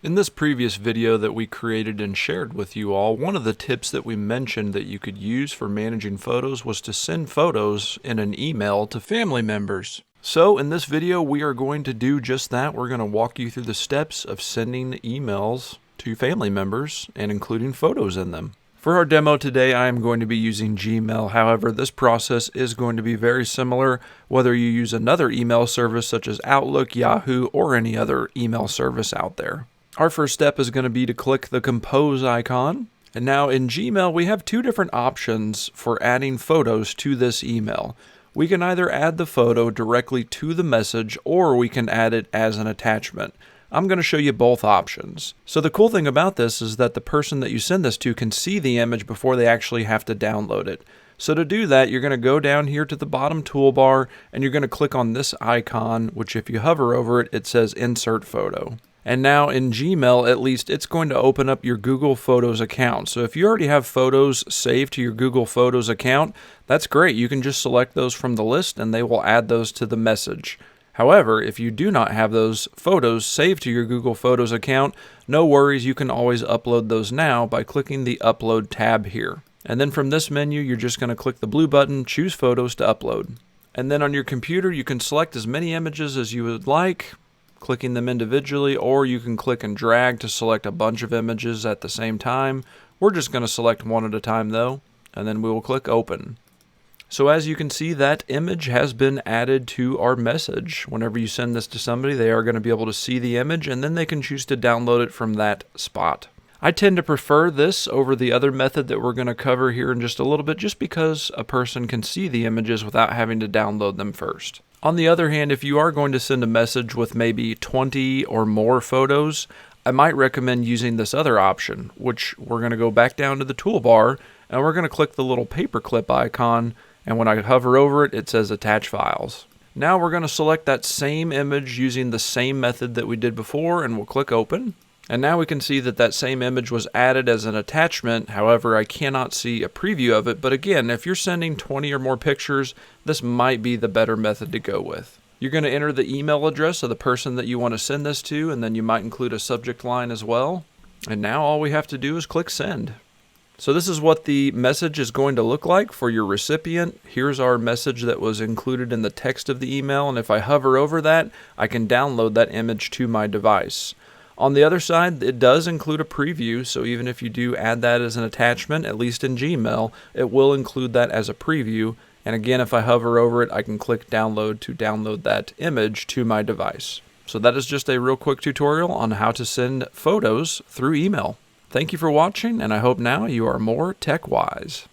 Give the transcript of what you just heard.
In this previous video that we created and shared with you all, one of the tips that we mentioned that you could use for managing photos was to send photos in an email to family members. So in this video, we are going to do just that. We're going to walk you through the steps of sending emails to family members and including photos in them. For our demo today, I am going to be using Gmail. However, this process is going to be very similar whether you use another email service such as Outlook, Yahoo, or any other email service out there. Our first step is going to be to click the compose icon. And now in Gmail, we have two different options for adding photos to this email. We can either add the photo directly to the message or we can add it as an attachment. I'm going to show you both options. So the cool thing about this is that the person that you send this to can see the image before they actually have to download it. So to do that, you're going to go down here to the bottom toolbar and you're going to click on this icon, which if you hover over it, it says insert photo. And now in Gmail, at least, it's going to open up your Google Photos account. So if you already have photos saved to your Google Photos account, that's great. You can just select those from the list and they will add those to the message. However, if you do not have those photos saved to your Google Photos account, no worries, you can always upload those now by clicking the Upload tab here. And then from this menu, you're just going to click the blue button, choose Photos to upload. And then on your computer, you can select as many images as you would like, clicking them individually, or you can click and drag to select a bunch of images at the same time. We're just going to select one at a time though, and then we will click open. So as you can see, that image has been added to our message. Whenever you send this to somebody, they are going to be able to see the image and then they can choose to download it from that spot. I tend to prefer this over the other method that we're going to cover here in just a little bit, just because a person can see the images without having to download them first. On the other hand, if you are going to send a message with maybe 20 or more photos, I might recommend using this other option, which we're going to go back down to the toolbar and we're going to click the little paperclip icon, and when I hover over it, it says attach files. Now we're going to select that same image using the same method that we did before and we'll click open. And now we can see that that same image was added as an attachment. However, I cannot see a preview of it. But again, if you're sending 20 or more pictures, this might be the better method to go with. You're going to enter the email address of the person that you want to send this to, and then you might include a subject line as well. And now all we have to do is click send. So this is what the message is going to look like for your recipient. Here's our message that was included in the text of the email. And if I hover over that, I can download that image to my device. On the other side, it does include a preview, so even if you do add that as an attachment, at least in Gmail, it will include that as a preview. And again, if I hover over it, I can click download to download that image to my device. So that is just a real quick tutorial on how to send photos through email. Thank you for watching, and I hope now you are more tech-wise.